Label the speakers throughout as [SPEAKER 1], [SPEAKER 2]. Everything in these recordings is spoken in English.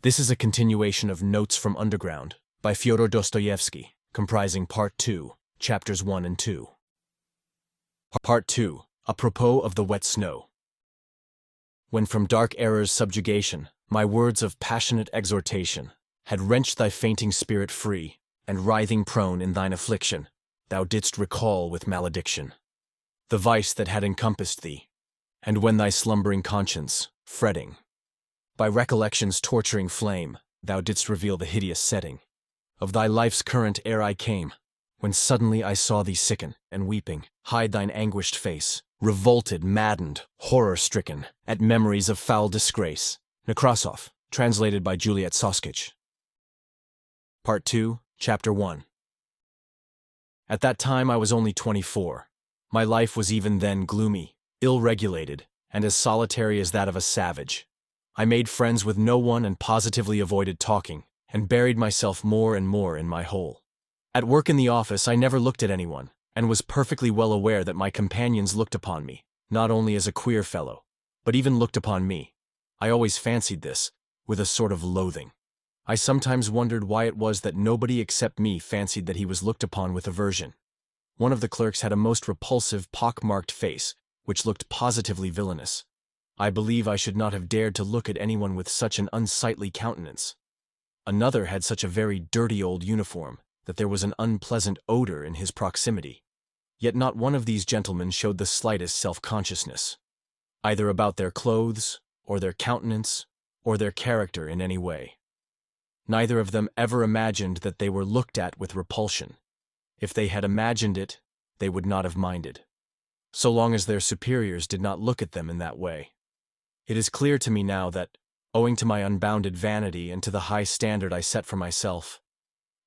[SPEAKER 1] This is a continuation of Notes from Underground by Fyodor Dostoevsky, comprising Part 2, Chapters 1 and 2. Part 2, apropos of the wet snow. When from dark error's subjugation, my words of passionate exhortation had wrenched thy fainting spirit free, and writhing prone in thine affliction, thou didst recall with malediction the vice that had encompassed thee, and when thy slumbering conscience, fretting, by recollection's torturing flame, thou didst reveal the hideous setting of thy life's current ere I came, when suddenly I saw thee sicken, and weeping, hide thine anguished face, revolted, maddened, horror-stricken, at memories of foul disgrace. Nekrasov, translated by Juliet Soskich. Part 2, Chapter 1. At that time I was only 24. My life was even then gloomy, ill-regulated, and as solitary as that of a savage. I made friends with no one and positively avoided talking, and buried myself more and more in my hole. At work in the office I never looked at anyone, and was perfectly well aware that my companions looked upon me, not only as a queer fellow, but even looked upon me. I always fancied this, with a sort of loathing. I sometimes wondered why it was that nobody except me fancied that he was looked upon with aversion. One of the clerks had a most repulsive, pock-marked face, which looked positively villainous. I believe I should not have dared to look at anyone with such an unsightly countenance. Another had such a very dirty old uniform that there was an unpleasant odor in his proximity. Yet not one of these gentlemen showed the slightest self-consciousness, either about their clothes, or their countenance, or their character in any way. Neither of them ever imagined that they were looked at with repulsion. If they had imagined it, they would not have minded, so long as their superiors did not look at them in that way. It is clear to me now that, owing to my unbounded vanity and to the high standard I set for myself,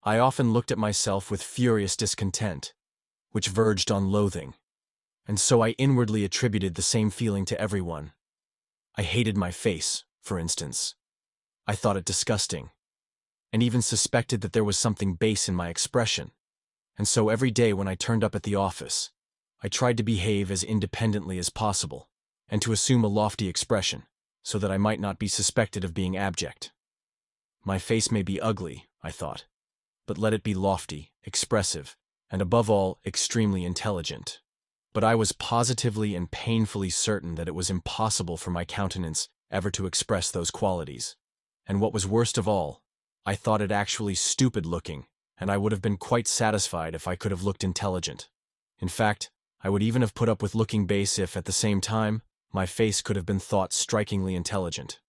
[SPEAKER 1] I often looked at myself with furious discontent, which verged on loathing, and so I inwardly attributed the same feeling to everyone. I hated my face, for instance. I thought it disgusting, and even suspected that there was something base in my expression, and so every day when I turned up at the office, I tried to behave as independently as possible, and to assume a lofty expression, so that I might not be suspected of being abject. My face may be ugly, I thought, but let it be lofty, expressive, and above all, extremely intelligent. But I was positively and painfully certain that it was impossible for my countenance ever to express those qualities. And what was worst of all, I thought it actually stupid-looking, and I would have been quite satisfied if I could have looked intelligent. In fact, I would even have put up with looking base if, at the same time, my face could have been thought strikingly intelligent.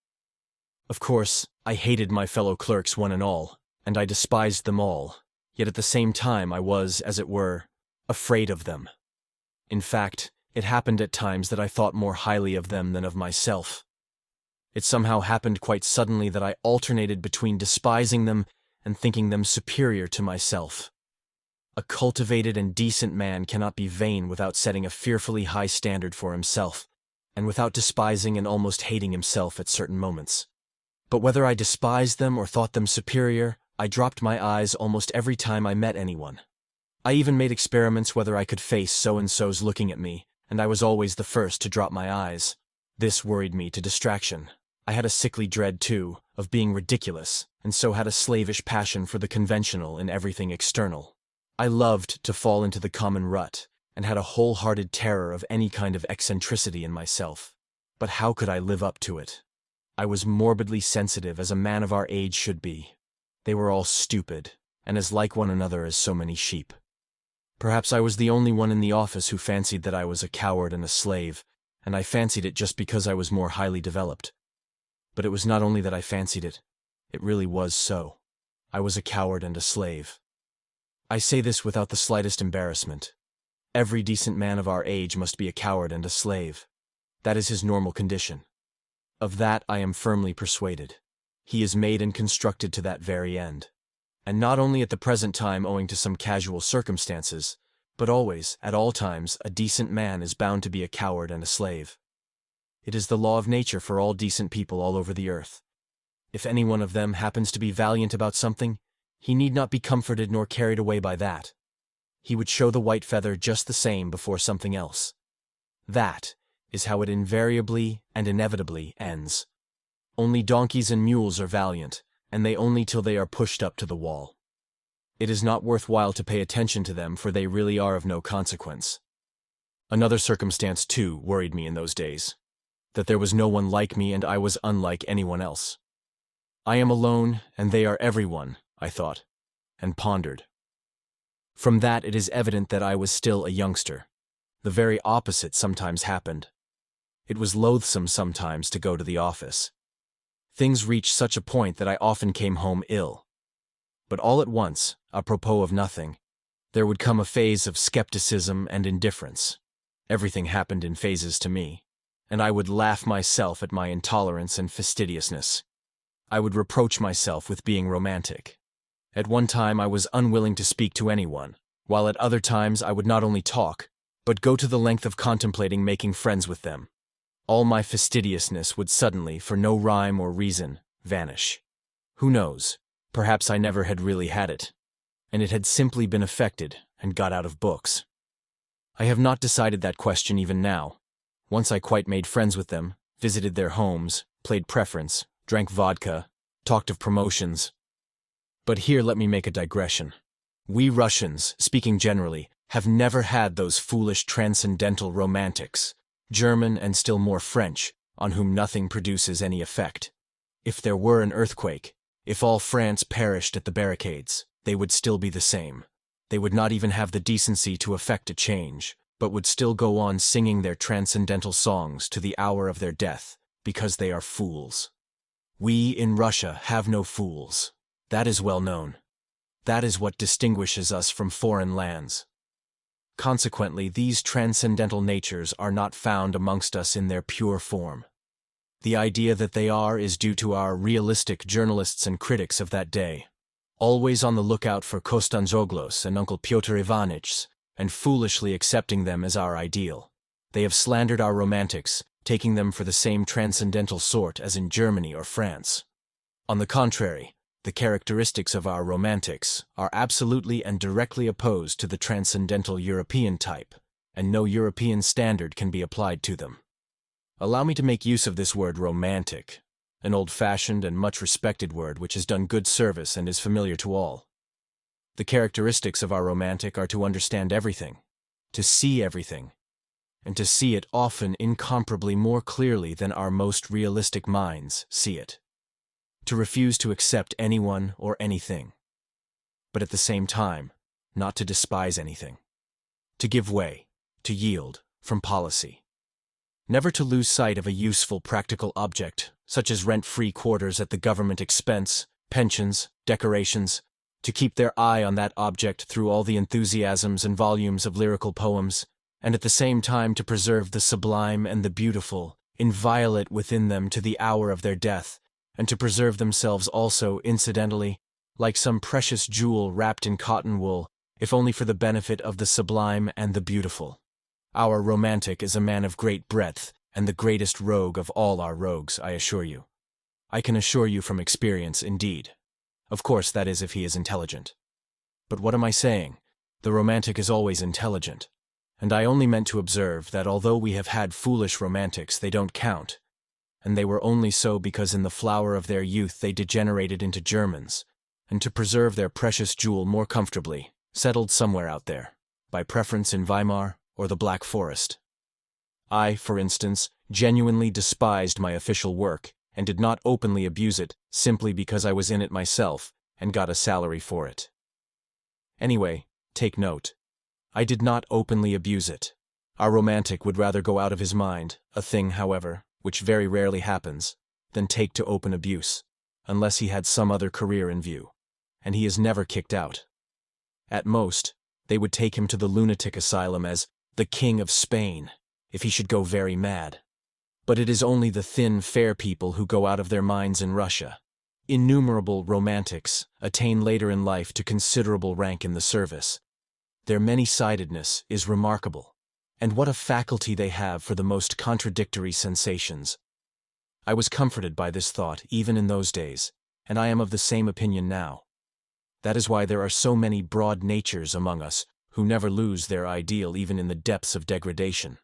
[SPEAKER 1] Of course, I hated my fellow clerks one and all, and I despised them all, yet at the same time I was, as it were, afraid of them. In fact, it happened at times that I thought more highly of them than of myself. It somehow happened quite suddenly that I alternated between despising them and thinking them superior to myself. A cultivated and decent man cannot be vain without setting a fearfully high standard for himself, and without despising and almost hating himself at certain moments. But whether I despised them or thought them superior, I dropped my eyes almost every time I met anyone. I even made experiments whether I could face so-and-so's looking at me, and I was always the first to drop my eyes. This worried me to distraction. I had a sickly dread, too, of being ridiculous, and so had a slavish passion for the conventional in everything external. I loved to fall into the common rut, and had a wholehearted terror of any kind of eccentricity in myself. But how could I live up to it? I was morbidly sensitive as a man of our age should be. They were all stupid, and as like one another as so many sheep. Perhaps I was the only one in the office who fancied that I was a coward and a slave, and I fancied it just because I was more highly developed. But it was not only that I fancied it, it really was so. I was a coward and a slave. I say this without the slightest embarrassment. Every decent man of our age must be a coward and a slave. That is his normal condition. Of that I am firmly persuaded. He is made and constructed to that very end. And not only at the present time owing to some casual circumstances, but always, at all times, a decent man is bound to be a coward and a slave. It is the law of nature for all decent people all over the earth. If any one of them happens to be valiant about something, he need not be comforted nor carried away by that. He would show the white feather just the same before something else. That is how it invariably and inevitably ends. Only donkeys and mules are valiant, and they only till they are pushed up to the wall. It is not worthwhile to pay attention to them, for they really are of no consequence. Another circumstance, too, worried me in those days, that there was no one like me and I was unlike anyone else. I am alone, and they are everyone, I thought, and pondered. From that it is evident that I was still a youngster. The very opposite sometimes happened. It was loathsome sometimes to go to the office. Things reached such a point that I often came home ill. But all at once, apropos of nothing, there would come a phase of skepticism and indifference. Everything happened in phases to me, and I would laugh myself at my intolerance and fastidiousness. I would reproach myself with being romantic. At one time I was unwilling to speak to anyone, while at other times I would not only talk, but go to the length of contemplating making friends with them. All my fastidiousness would suddenly, for no rhyme or reason, vanish. Who knows? Perhaps I never had really had it, and it had simply been affected and got out of books. I have not decided that question even now. Once I quite made friends with them, visited their homes, played preference, drank vodka, talked of promotions. But here let me make a digression. We Russians, speaking generally, have never had those foolish transcendental romantics, German and still more French, on whom nothing produces any effect. If there were an earthquake, if all France perished at the barricades, they would still be the same. They would not even have the decency to effect a change, but would still go on singing their transcendental songs to the hour of their death, because they are fools. We in Russia have no fools. That is well known. That is what distinguishes us from foreign lands. Consequently, these transcendental natures are not found amongst us in their pure form. The idea that they are is due to our realistic journalists and critics of that day, always on the lookout for Kostanzhoglos and Uncle Pyotr Ivanitchs, and foolishly accepting them as our ideal. They have slandered our romantics, taking them for the same transcendental sort as in Germany or France. On the contrary, the characteristics of our romantics are absolutely and directly opposed to the transcendental European type, and no European standard can be applied to them. Allow me to make use of this word romantic, an old-fashioned and much respected word which has done good service and is familiar to all. The characteristics of our romantic are to understand everything, to see everything, and to see it often incomparably more clearly than our most realistic minds see it. To refuse to accept anyone or anything, but at the same time, not to despise anything. To give way, to yield, from policy. Never to lose sight of a useful practical object, such as rent-free quarters at the government expense, pensions, decorations, to keep their eye on that object through all the enthusiasms and volumes of lyrical poems, and at the same time to preserve the sublime and the beautiful, inviolate within them to the hour of their death, and to preserve themselves also, incidentally, like some precious jewel wrapped in cotton wool, if only for the benefit of the sublime and the beautiful. Our romantic is a man of great breadth, and the greatest rogue of all our rogues, I assure you. I can assure you from experience, indeed. Of course, that is if he is intelligent. But what am I saying? The romantic is always intelligent. And I only meant to observe that although we have had foolish romantics, they don't count. And they were only so because in the flower of their youth they degenerated into Germans, and to preserve their precious jewel more comfortably, settled somewhere out there, by preference in Weimar or the Black Forest. I, for instance, genuinely despised my official work, and did not openly abuse it simply because I was in it myself and got a salary for it. Anyway, take note. I did not openly abuse it. Our romantic would rather go out of his mind, a thing, however, which very rarely happens, than take to open abuse, unless he had some other career in view, and he is never kicked out. At most, they would take him to the lunatic asylum as the King of Spain, if he should go very mad. But it is only the thin, fair people who go out of their minds in Russia. Innumerable romantics attain later in life to considerable rank in the service. Their many-sidedness is remarkable, and what a faculty they have for the most contradictory sensations. I was comforted by this thought even in those days, and I am of the same opinion now. That is why there are so many broad natures among us who never lose their ideal even in the depths of degradation.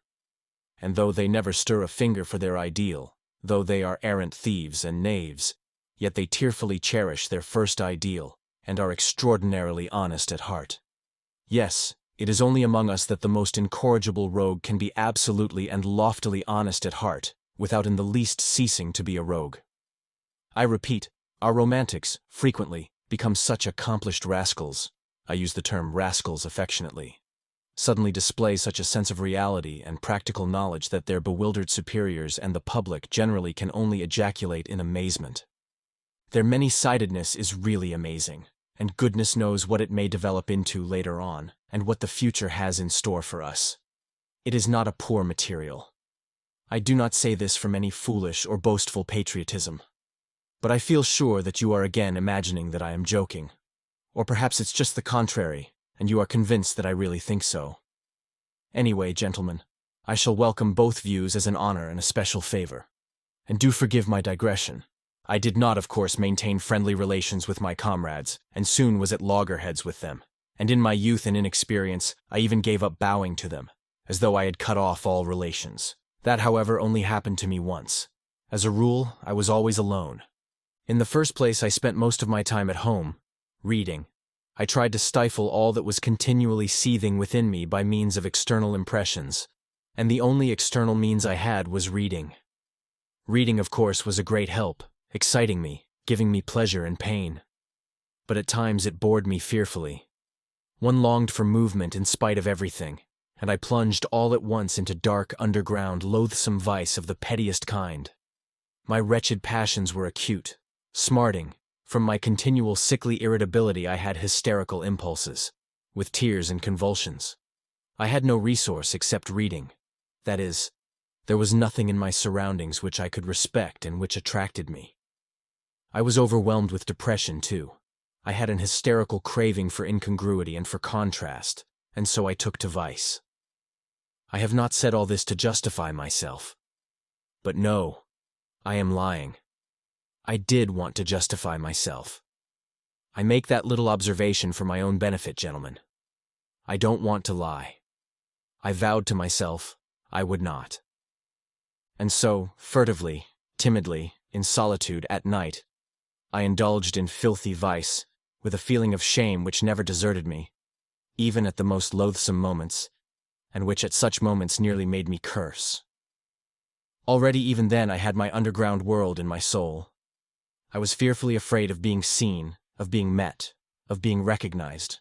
[SPEAKER 1] And though they never stir a finger for their ideal, though they are arrant thieves and knaves, yet they tearfully cherish their first ideal and are extraordinarily honest at heart. Yes, it is only among us that the most incorrigible rogue can be absolutely and loftily honest at heart, without in the least ceasing to be a rogue. I repeat, our romantics, frequently, become such accomplished rascals, I use the term rascals affectionately, suddenly display such a sense of reality and practical knowledge that their bewildered superiors and the public generally can only ejaculate in amazement. Their many-sidedness is really amazing, and goodness knows what it may develop into later on, and what the future has in store for us. It is not a poor material. I do not say this from any foolish or boastful patriotism. But I feel sure that you are again imagining that I am joking. Or perhaps it's just the contrary, and you are convinced that I really think so. Anyway, gentlemen, I shall welcome both views as an honor and a special favor. And do forgive my digression. I did not, of course, maintain friendly relations with my comrades, and soon was at loggerheads with them. And in my youth and inexperience, I even gave up bowing to them, as though I had cut off all relations. That, however, only happened to me once. As a rule, I was always alone. In the first place, I spent most of my time at home, reading. I tried to stifle all that was continually seething within me by means of external impressions, and the only external means I had was reading. Reading, of course, was a great help, exciting me, giving me pleasure and pain. But at times it bored me fearfully. One longed for movement in spite of everything, and I plunged all at once into dark, underground, loathsome vice of the pettiest kind. My wretched passions were acute, smarting. From my continual sickly irritability I had hysterical impulses, with tears and convulsions. I had no resource except reading. That is, there was nothing in my surroundings which I could respect and which attracted me. I was overwhelmed with depression, too. I had an hysterical craving for incongruity and for contrast, and so I took to vice. I have not said all this to justify myself. But no, I am lying. I did want to justify myself. I make that little observation for my own benefit, gentlemen. I don't want to lie. I vowed to myself I would not. And so, furtively, timidly, in solitude, at night, I indulged in filthy vice, with a feeling of shame which never deserted me, even at the most loathsome moments, and which at such moments nearly made me curse. Already even then I had my underground world in my soul. I was fearfully afraid of being seen, of being met, of being recognized.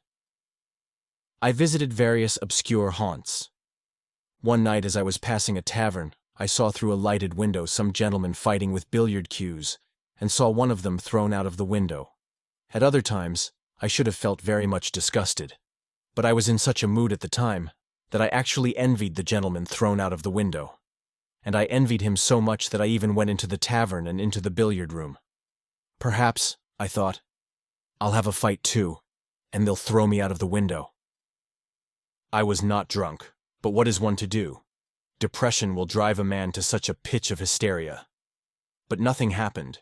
[SPEAKER 1] I visited various obscure haunts. One night as I was passing a tavern, I saw through a lighted window some gentlemen fighting with billiard cues, and saw one of them thrown out of the window. At other times, I should have felt very much disgusted, but I was in such a mood at the time that I actually envied the gentleman thrown out of the window. And I envied him so much that I even went into the tavern and into the billiard room. Perhaps, I thought, I'll have a fight too, and they'll throw me out of the window. I was not drunk, but what is one to do? Depression will drive a man to such a pitch of hysteria. But nothing happened.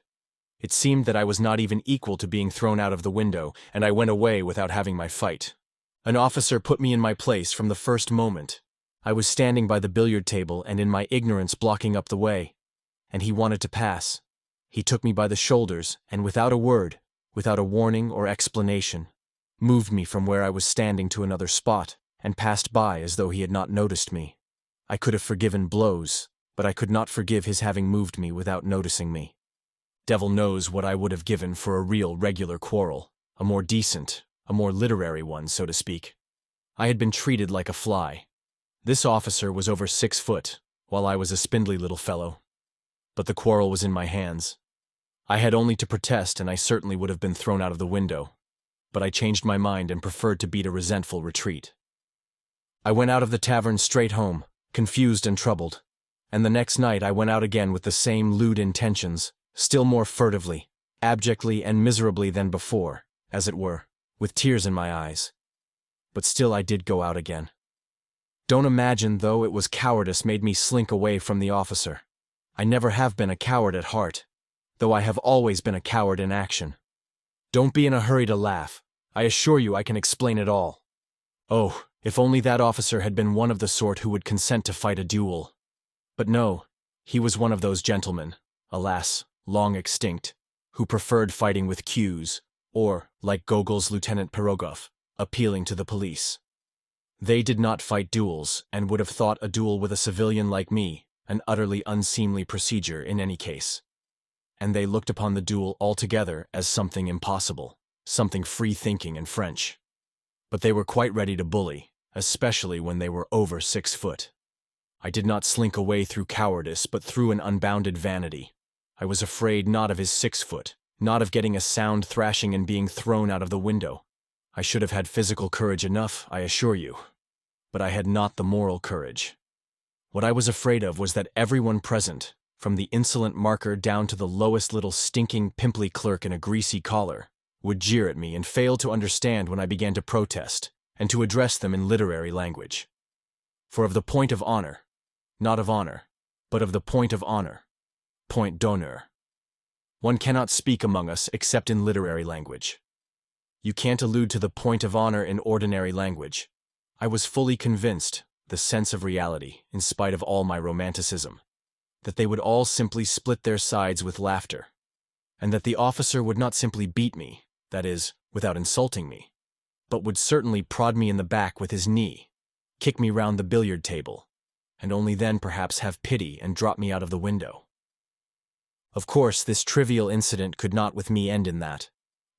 [SPEAKER 1] It seemed that I was not even equal to being thrown out of the window, and I went away without having my fight. An officer put me in my place from the first moment. I was standing by the billiard table and in my ignorance blocking up the way, and he wanted to pass. He took me by the shoulders and without a word, without a warning or explanation, moved me from where I was standing to another spot and passed by as though he had not noticed me. I could have forgiven blows, but I could not forgive his having moved me without noticing me. Devil knows what I would have given for a real, regular quarrel, a more decent, a more literary one, so to speak. I had been treated like a fly. This officer was over 6 foot, while I was a spindly little fellow. But the quarrel was in my hands. I had only to protest and I certainly would have been thrown out of the window, but I changed my mind and preferred to beat a resentful retreat. I went out of the tavern straight home, confused and troubled, and the next night I went out again with the same lewd intentions, still more furtively, abjectly and miserably than before, as it were, with tears in my eyes. But still I did go out again. Don't imagine, though, it was cowardice made me slink away from the officer. I never have been a coward at heart, though I have always been a coward in action. Don't be in a hurry to laugh. I assure you I can explain it all. Oh, if only that officer had been one of the sort who would consent to fight a duel. But no, he was one of those gentlemen, alas, long extinct, who preferred fighting with cues, or, like Gogol's Lieutenant Pirogov, appealing to the police. They did not fight duels, and would have thought a duel with a civilian like me an utterly unseemly procedure in any case. And they looked upon the duel altogether as something impossible, something free-thinking and French. But they were quite ready to bully, especially when they were over 6 foot. I did not slink away through cowardice, but through an unbounded vanity. I was afraid not of his 6 foot, not of getting a sound thrashing and being thrown out of the window. I should have had physical courage enough, I assure you. But I had not the moral courage. What I was afraid of was that everyone present, from the insolent marker down to the lowest little stinking pimply clerk in a greasy collar, would jeer at me and fail to understand when I began to protest, and to address them in literary language. For of the point of honor, not of honor, but of the point of honor, point d'honneur, one cannot speak among us except in literary language. You can't allude to the point of honor in ordinary language. I was fully convinced, the sense of reality, in spite of all my romanticism, that they would all simply split their sides with laughter, and that the officer would not simply beat me, that is, without insulting me, but would certainly prod me in the back with his knee, kick me round the billiard table, and only then perhaps have pity and drop me out of the window. Of course, this trivial incident could not with me end in that.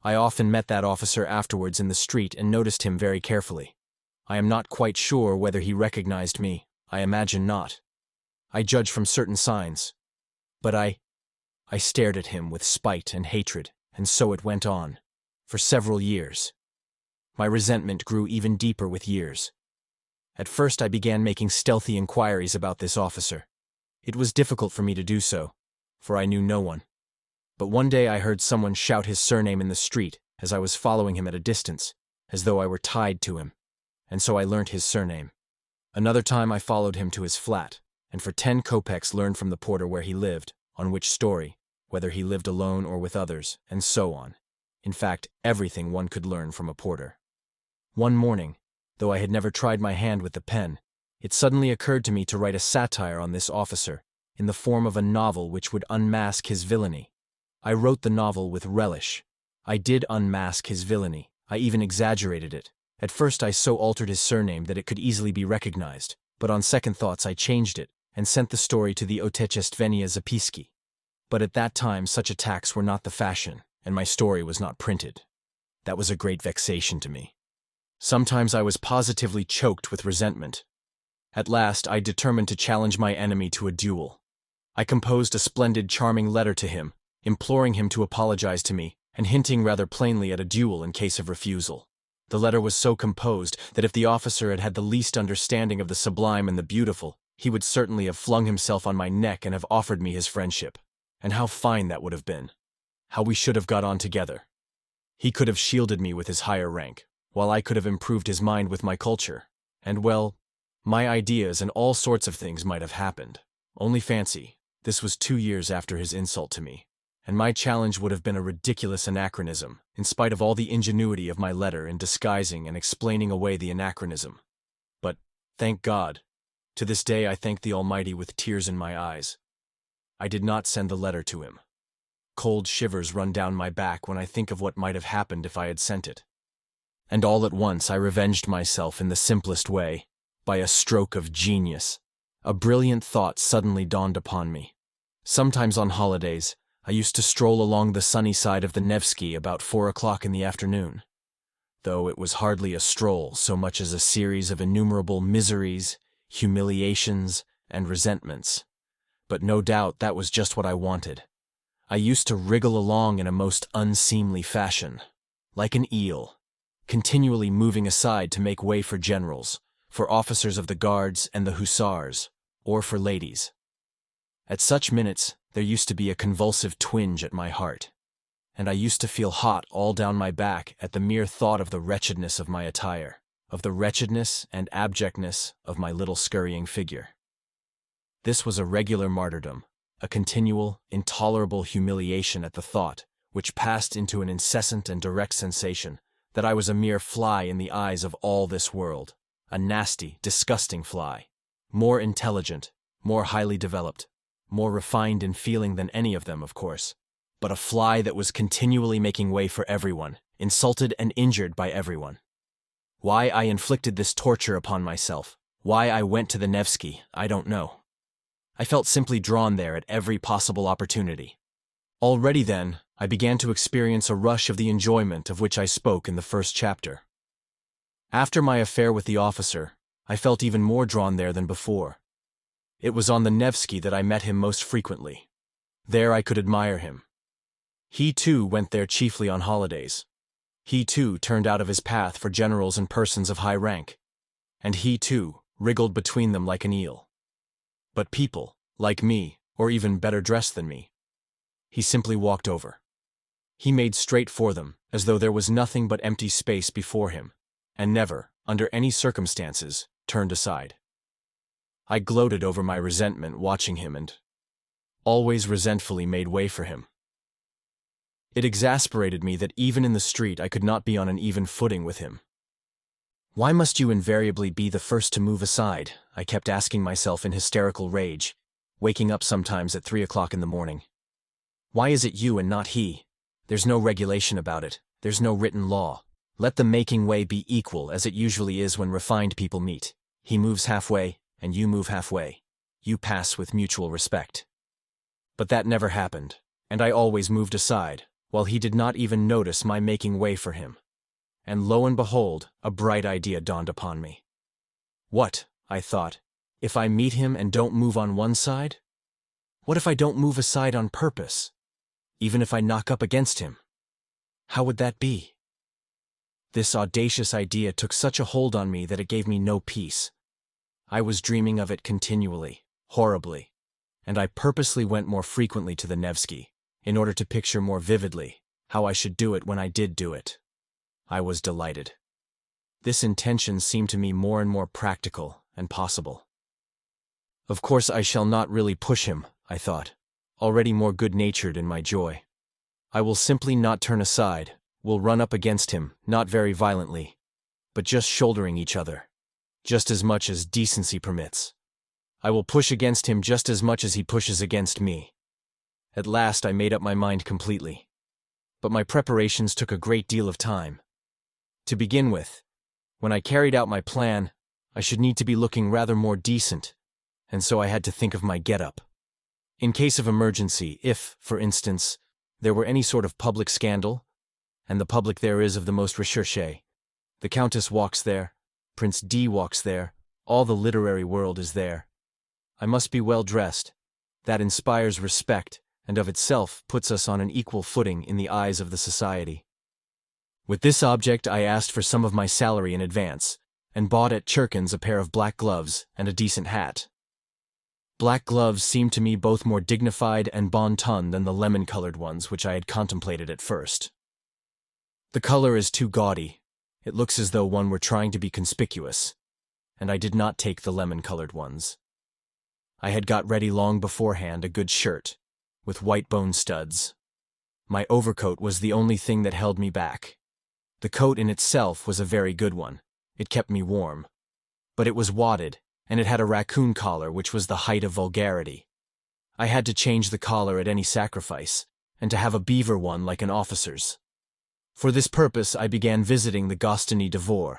[SPEAKER 1] I often met that officer afterwards in the street and noticed him very carefully. I am not quite sure whether he recognized me. I imagine not. I judge from certain signs. But I stared at him with spite and hatred, and so it went on, for several years. My resentment grew even deeper with years. At first I began making stealthy inquiries about this officer. It was difficult for me to do so, for I knew no one. But one day I heard someone shout his surname in the street as I was following him at a distance, as though I were tied to him, and so I learnt his surname. Another time I followed him to his flat, and for 10 kopecks learned from the porter where he lived, on which story, whether he lived alone or with others, and so on. In fact, everything one could learn from a porter. One morning, though I had never tried my hand with the pen, it suddenly occurred to me to write a satire on this officer, in the form of a novel which would unmask his villainy. I wrote the novel with relish. I did unmask his villainy. I even exaggerated it. At first I so altered his surname that it could easily be recognized, but on second thoughts I changed it, and sent the story to the Otechestvenia Zapiski. But at that time such attacks were not the fashion, and my story was not printed. That was a great vexation to me. Sometimes I was positively choked with resentment. At last I determined to challenge my enemy to a duel. I composed a splendid, charming letter to him, imploring him to apologize to me, and hinting rather plainly at a duel in case of refusal. The letter was so composed that if the officer had had the least understanding of the sublime and the beautiful, he would certainly have flung himself on my neck and have offered me his friendship. And how fine that would have been! How we should have got on together! He could have shielded me with his higher rank, while I could have improved his mind with my culture. And well, my ideas and all sorts of things might have happened. Only fancy, this was 2 years after his insult to me, and my challenge would have been a ridiculous anachronism, in spite of all the ingenuity of my letter in disguising and explaining away the anachronism. But, thank God, to this day I thank the Almighty with tears in my eyes. I did not send the letter to him. Cold shivers run down my back when I think of what might have happened if I had sent it. And all at once I revenged myself in the simplest way, by a stroke of genius. A brilliant thought suddenly dawned upon me. Sometimes on holidays, I used to stroll along the sunny side of the Nevsky about 4 o'clock in the afternoon, though it was hardly a stroll so much as a series of innumerable miseries, humiliations, and resentments. But no doubt that was just what I wanted. I used to wriggle along in a most unseemly fashion, like an eel, continually moving aside to make way for generals, for officers of the guards and the hussars, or for ladies. At such minutes, there used to be a convulsive twinge at my heart, and I used to feel hot all down my back at the mere thought of the wretchedness of my attire, of the wretchedness and abjectness of my little scurrying figure. This was a regular martyrdom, a continual, intolerable humiliation at the thought, which passed into an incessant and direct sensation that I was a mere fly in the eyes of all this world, a nasty, disgusting fly, more intelligent, more highly developed, more refined in feeling than any of them, of course, but a fly that was continually making way for everyone, insulted and injured by everyone. Why I inflicted this torture upon myself, why I went to the Nevsky, I don't know. I felt simply drawn there at every possible opportunity. Already then, I began to experience a rush of the enjoyment of which I spoke in the first chapter. After my affair with the officer, I felt even more drawn there than before. It was on the Nevsky that I met him most frequently. There I could admire him. He too went there chiefly on holidays. He too turned out of his path for generals and persons of high rank. And he too wriggled between them like an eel. But people, like me, or even better dressed than me, he simply walked over. He made straight for them, as though there was nothing but empty space before him, and never, under any circumstances, turned aside. I gloated over my resentment watching him and always resentfully made way for him. It exasperated me that even in the street I could not be on an even footing with him. Why must you invariably be the first to move aside? I kept asking myself in hysterical rage, waking up sometimes at 3 o'clock in the morning. Why is it you and not he? There's no regulation about it. There's no written law. Let the making way be equal as it usually is when refined people meet. He moves halfway, and you move halfway. You pass with mutual respect. But that never happened, and I always moved aside, while he did not even notice my making way for him. And lo and behold, a bright idea dawned upon me. What, I thought, if I meet him and don't move on one side? What if I don't move aside on purpose? Even if I knock up against him? How would that be? This audacious idea took such a hold on me that it gave me no peace. I was dreaming of it continually, horribly, and I purposely went more frequently to the Nevsky, in order to picture more vividly how I should do it when I did do it. I was delighted. This intention seemed to me more and more practical and possible. Of course I shall not really push him, I thought, already more good-natured in my joy. I will simply not turn aside, will run up against him, not very violently, but just shouldering each other, just as much as decency permits. I will push against him just as much as he pushes against me. At last I made up my mind completely. But my preparations took a great deal of time. To begin with, when I carried out my plan, I should need to be looking rather more decent, and so I had to think of my get-up. In case of emergency, if, for instance, there were any sort of public scandal, and the public there is of the most recherché, the Countess walks there, Prince D walks there, all the literary world is there. I must be well dressed. That inspires respect, and of itself puts us on an equal footing in the eyes of the society. With this object I asked for some of my salary in advance, and bought at Churkin's a pair of black gloves and a decent hat. Black gloves seemed to me both more dignified and bon ton than the lemon-colored ones which I had contemplated at first. The color is too gaudy. It looks as though one were trying to be conspicuous, and I did not take the lemon-colored ones. I had got ready long beforehand a good shirt, with white bone studs. My overcoat was the only thing that held me back. The coat in itself was a very good one. It kept me warm. But it was wadded, and it had a raccoon collar which was the height of vulgarity. I had to change the collar at any sacrifice, and to have a beaver one like an officer's. For this purpose I began visiting the Gostiny Dvor,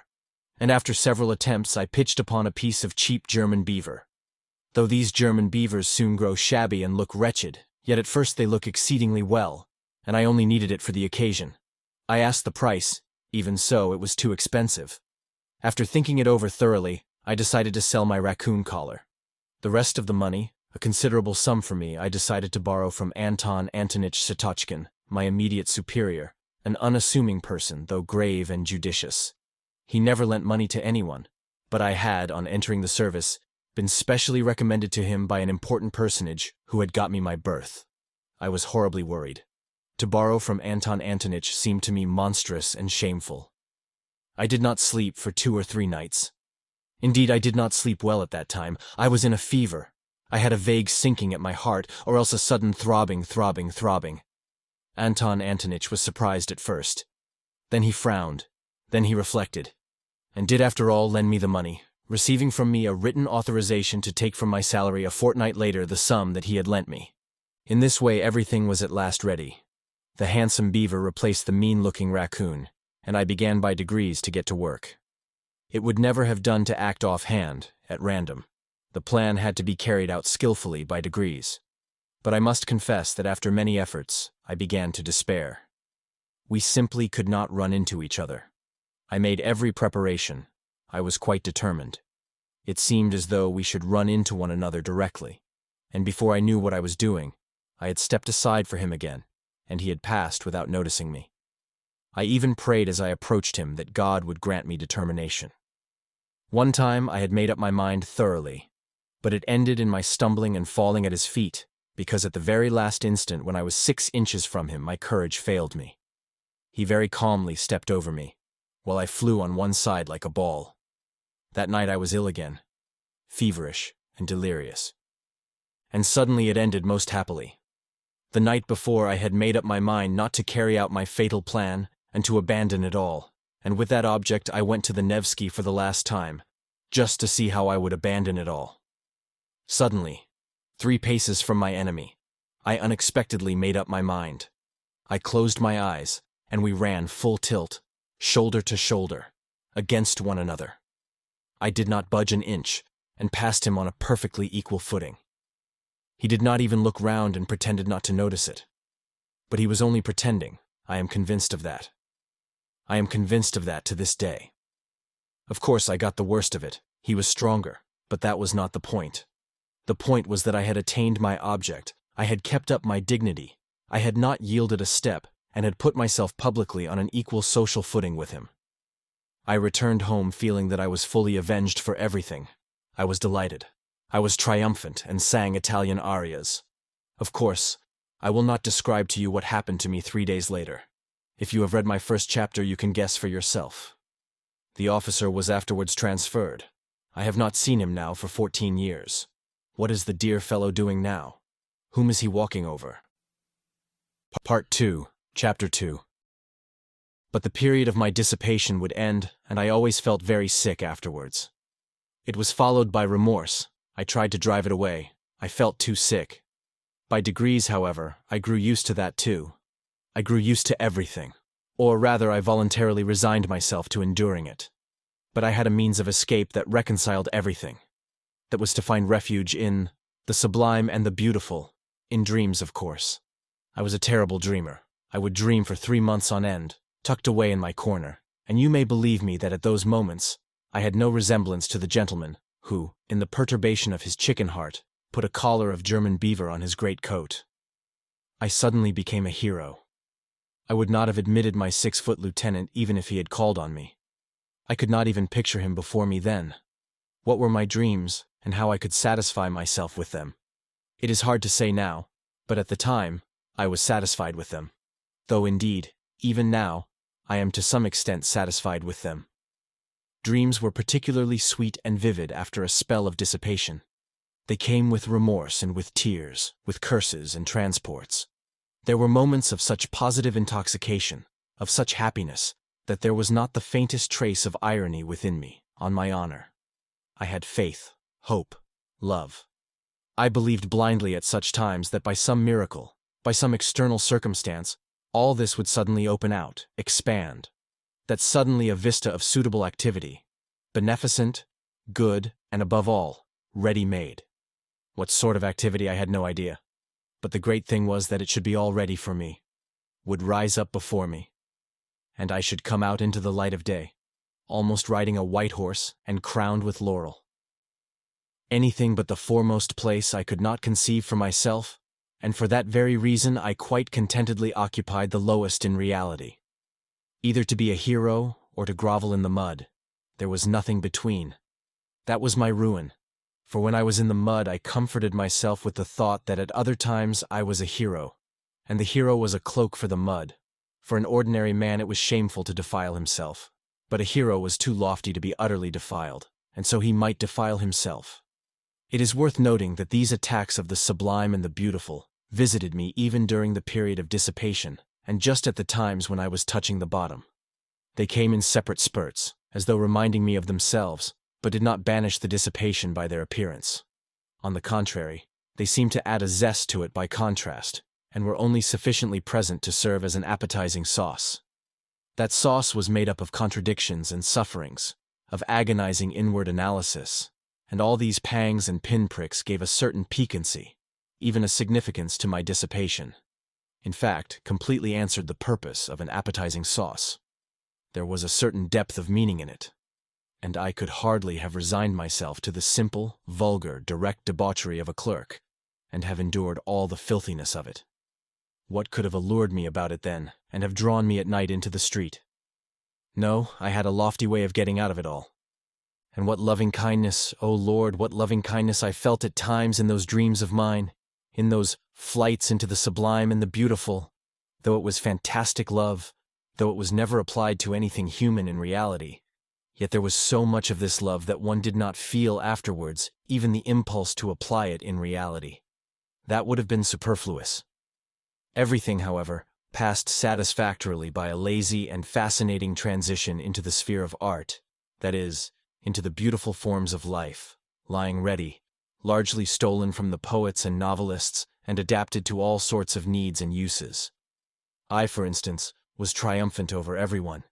[SPEAKER 1] and after several attempts I pitched upon a piece of cheap German beaver. Though these German beavers soon grow shabby and look wretched, yet at first they look exceedingly well, and I only needed it for the occasion. I asked the price. Even so, it was too expensive. After thinking it over thoroughly, I decided to sell my raccoon collar. The rest of the money, a considerable sum for me, I decided to borrow from Anton Antonitch Satochkin, my immediate superior, an unassuming person, though grave and judicious. He never lent money to anyone, but I had, on entering the service, been specially recommended to him by an important personage who had got me my berth. I was horribly worried. To borrow from Anton Antonitch seemed to me monstrous and shameful. I did not sleep for 2 or 3 nights. Indeed, I did not sleep well at that time. I was in a fever. I had a vague sinking at my heart, or else a sudden throbbing. Anton Antonitch was surprised at first. Then he frowned. Then he reflected. And did after all lend me the money, receiving from me a written authorization to take from my salary a fortnight later the sum that he had lent me. In this way everything was at last ready. The handsome beaver replaced the mean-looking raccoon, and I began by degrees to get to work. It would never have done to act offhand, at random. The plan had to be carried out skillfully by degrees. But I must confess that after many efforts, I began to despair. We simply could not run into each other. I made every preparation. I was quite determined. It seemed as though we should run into one another directly, and before I knew what I was doing, I had stepped aside for him again, and he had passed without noticing me. I even prayed as I approached him that God would grant me determination. One time I had made up my mind thoroughly, but it ended in my stumbling and falling at his feet, because at the very last instant when I was 6 inches from him my courage failed me. He very calmly stepped over me, while I flew on one side like a ball. That night I was ill again, feverish and delirious. And suddenly it ended most happily. The night before I had made up my mind not to carry out my fatal plan and to abandon it all, and with that object I went to the Nevsky for the last time, just to see how I would abandon it all. Suddenly, 3 paces from my enemy, I unexpectedly made up my mind. I closed my eyes, and we ran full tilt, shoulder to shoulder, against one another. I did not budge an inch, and passed him on a perfectly equal footing. He did not even look round and pretended not to notice it. But he was only pretending, I am convinced of that. I am convinced of that to this day. Of course I got the worst of it, he was stronger, but that was not the point. The point was that I had attained my object, I had kept up my dignity, I had not yielded a step, and had put myself publicly on an equal social footing with him. I returned home feeling that I was fully avenged for everything. I was delighted. I was triumphant and sang Italian arias. Of course, I will not describe to you what happened to me 3 days later. If you have read my first chapter, you can guess for yourself. The officer was afterwards transferred. I have not seen him now for 14 years. What is the dear fellow doing now? Whom is he walking over? Part 2, Chapter 2. But the period of my dissipation would end, and I always felt very sick afterwards. It was followed by remorse. I tried to drive it away. I felt too sick. By degrees, however, I grew used to that too. I grew used to everything. Or rather, I voluntarily resigned myself to enduring it. But I had a means of escape that reconciled everything. That was to find refuge in the sublime and the beautiful, in dreams, of course. I was a terrible dreamer. I would dream for 3 months on end, tucked away in my corner, and you may believe me that at those moments I had no resemblance to the gentleman who, in the perturbation of his chicken heart, put a collar of German beaver on his great coat. I suddenly became a hero. I would not have admitted my 6-foot lieutenant even if he had called on me. I could not even picture him before me then. What were my dreams, and how I could satisfy myself with them? It is hard to say now, but at the time, I was satisfied with them. Though indeed, even now, I am to some extent satisfied with them. Dreams were particularly sweet and vivid after a spell of dissipation. They came with remorse and with tears, with curses and transports. There were moments of such positive intoxication, of such happiness, that there was not the faintest trace of irony within me, on my honor. I had faith, hope, love. I believed blindly at such times that by some miracle, by some external circumstance, all this would suddenly open out, expand. That suddenly a vista of suitable activity, beneficent, good, and above all, ready-made. What sort of activity I had no idea. But the great thing was that it should be all ready for me, would rise up before me, and I should come out into the light of day, almost riding a white horse and crowned with laurel. Anything but the foremost place I could not conceive for myself, and for that very reason I quite contentedly occupied the lowest in reality. Either to be a hero or to grovel in the mud. There was nothing between. That was my ruin, for when I was in the mud I comforted myself with the thought that at other times I was a hero, and the hero was a cloak for the mud. For an ordinary man it was shameful to defile himself, but a hero was too lofty to be utterly defiled, and so he might defile himself. It is worth noting that these attacks of the sublime and the beautiful visited me even during the period of dissipation, and just at the times when I was touching the bottom. They came in separate spurts, as though reminding me of themselves, but did not banish the dissipation by their appearance. On the contrary, they seemed to add a zest to it by contrast, and were only sufficiently present to serve as an appetizing sauce. That sauce was made up of contradictions and sufferings, of agonizing inward analysis, and all these pangs and pinpricks gave a certain piquancy, even a significance to my dissipation. In fact, completely answered the purpose of an appetizing sauce. There was a certain depth of meaning in it, and I could hardly have resigned myself to the simple, vulgar, direct debauchery of a clerk, and have endured all the filthiness of it. What could have allured me about it then, and have drawn me at night into the street? No, I had a lofty way of getting out of it all. And what loving kindness, O Lord, what loving kindness I felt at times in those dreams of mine, in those flights into the sublime and the beautiful, though it was fantastic love, though it was never applied to anything human in reality. Yet there was so much of this love that one did not feel afterwards even the impulse to apply it in reality. That would have been superfluous. Everything, however, passed satisfactorily by a lazy and fascinating transition into the sphere of art, that is, into the beautiful forms of life, lying ready, largely stolen from the poets and novelists and adapted to all sorts of needs and uses. I, for instance, was triumphant over everyone.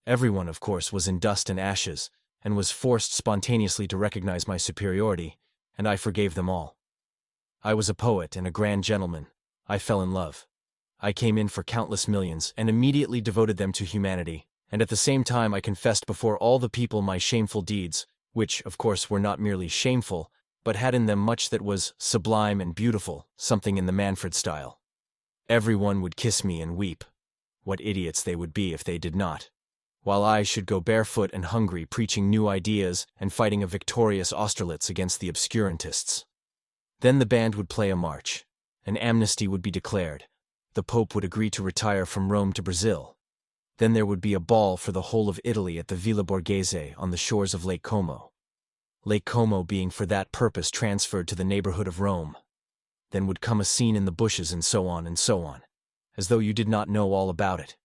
[SPEAKER 1] Everyone, of course, was in dust and ashes, and was forced spontaneously to recognize my superiority, and I forgave them all. I was a poet and a grand gentleman. I fell in love. I came in for countless millions and immediately devoted them to humanity, and at the same time I confessed before all the people my shameful deeds, which, of course, were not merely shameful, but had in them much that was sublime and beautiful, something in the Manfred style. Everyone would kiss me and weep. What idiots they would be if they did not. While I should go barefoot and hungry preaching new ideas and fighting a victorious Austerlitz against the obscurantists. Then the band would play a march. An amnesty would be declared. The Pope would agree to retire from Rome to Brazil. Then there would be a ball for the whole of Italy at the Villa Borghese on the shores of Lake Como. Lake Como being for that purpose transferred to the neighborhood of Rome. Then would come a scene in the bushes and so on, as though you did not know all about it.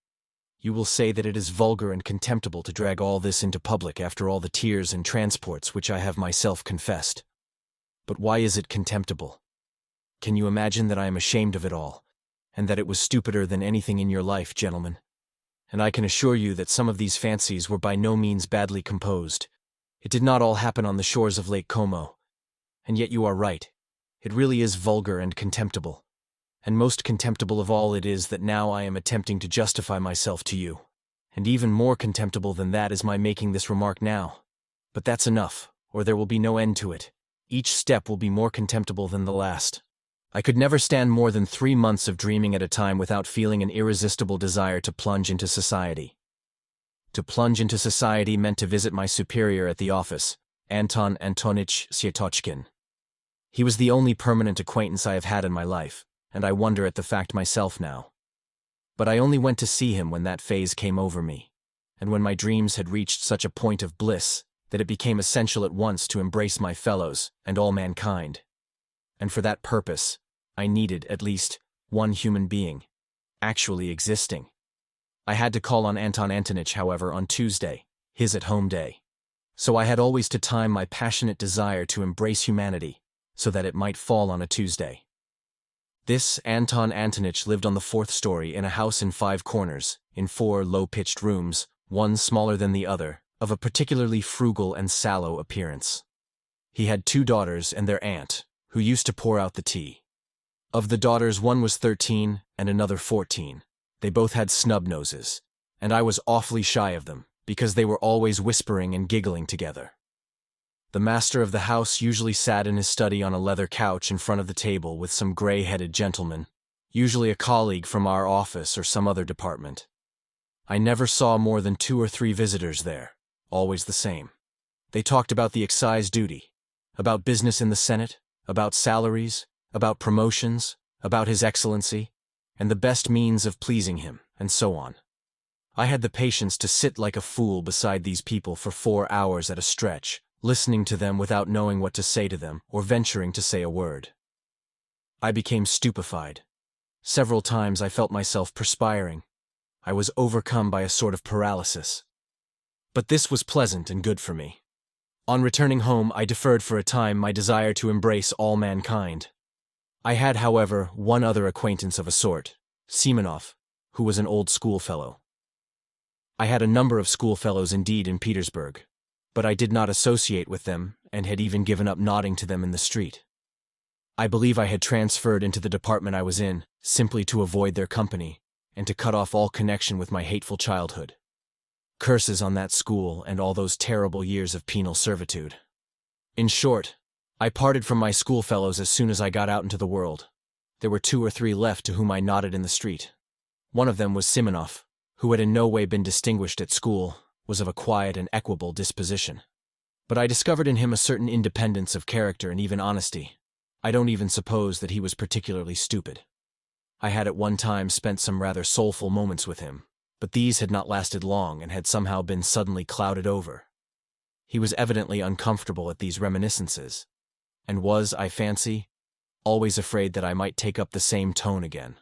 [SPEAKER 1] You will say that it is vulgar and contemptible to drag all this into public after all the tears and transports which I have myself confessed. But why is it contemptible? Can you imagine that I am ashamed of it all, and that it was stupider than anything in your life, gentlemen? And I can assure you that some of these fancies were by no means badly composed. It did not all happen on the shores of Lake Como. And yet you are right. It really is vulgar and contemptible. And most contemptible of all it is that now I am attempting to justify myself to you. And even more contemptible than that is my making this remark now. But that's enough, or there will be no end to it. Each step will be more contemptible than the last. I could never stand more than 3 months of dreaming at a time without feeling an irresistible desire to plunge into society. To plunge into society meant to visit my superior at the office, Anton Antonich Syetochkin. He was the only permanent acquaintance I have had in my life, and I wonder at the fact myself now. But I only went to see him when that phase came over me, and when my dreams had reached such a point of bliss that it became essential at once to embrace my fellows and all mankind. And for that purpose, I needed, at least, one human being, actually existing. I had to call on Anton Antonich, however, on Tuesday, his at-home day. So I had always to time my passionate desire to embrace humanity, so that it might fall on a Tuesday. This Anton Antonich lived on the 4th story in a house in 5 corners, in 4 low-pitched rooms, one smaller than the other, of a particularly frugal and sallow appearance. He had 2 daughters and their aunt, who used to pour out the tea. Of the daughters, one was 13 and another 14. They both had snub noses, and I was awfully shy of them, because they were always whispering and giggling together. The master of the house usually sat in his study on a leather couch in front of the table with some gray-headed gentleman, usually a colleague from our office or some other department. I never saw more than 2 or 3 visitors there, always the same. They talked about the excise duty, about business in the Senate, about salaries, about promotions, about His Excellency, and the best means of pleasing him, and so on. I had the patience to sit like a fool beside these people for 4 hours at a stretch, listening to them without knowing what to say to them or venturing to say a word. I became stupefied. Several times I felt myself perspiring. I was overcome by a sort of paralysis. But this was pleasant and good for me. On returning home, I deferred for a time my desire to embrace all mankind. I had, however, one other acquaintance of a sort, Simonov, who was an old schoolfellow. I had a number of schoolfellows indeed in Petersburg, but I did not associate with them and had even given up nodding to them in the street. I believe I had transferred into the department I was in, simply to avoid their company and to cut off all connection with my hateful childhood. Curses on that school and all those terrible years of penal servitude. In short, I parted from my schoolfellows as soon as I got out into the world. There were 2 or 3 left to whom I nodded in the street. One of them was Simonov, who had in no way been distinguished at school, was of a quiet and equable disposition. But I discovered in him a certain independence of character and even honesty. I don't even suppose that he was particularly stupid. I had at one time spent some rather soulful moments with him, but these had not lasted long and had somehow been suddenly clouded over. He was evidently uncomfortable at these reminiscences, and was, I fancy, always afraid that I might take up the same tone again.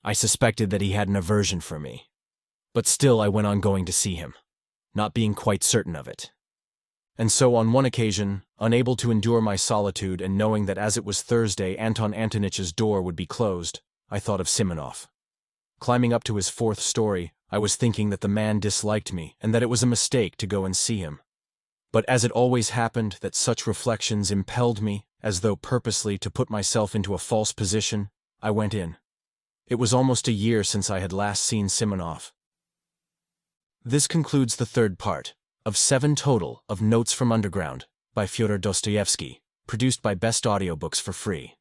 [SPEAKER 1] I suspected that he had an aversion for me, but still I went on going to see him, not being quite certain of it. And so on one occasion, unable to endure my solitude and knowing that as it was Thursday Anton Antonich's door would be closed, I thought of Simonov. Climbing up to his 4th story, I was thinking that the man disliked me and that it was a mistake to go and see him. But as it always happened that such reflections impelled me, as though purposely to put myself into a false position, I went in. It was almost a year since I had last seen Simonov. This concludes the 3rd part of 7 total of Notes from Underground by Fyodor Dostoevsky, produced by Best Audiobooks for free.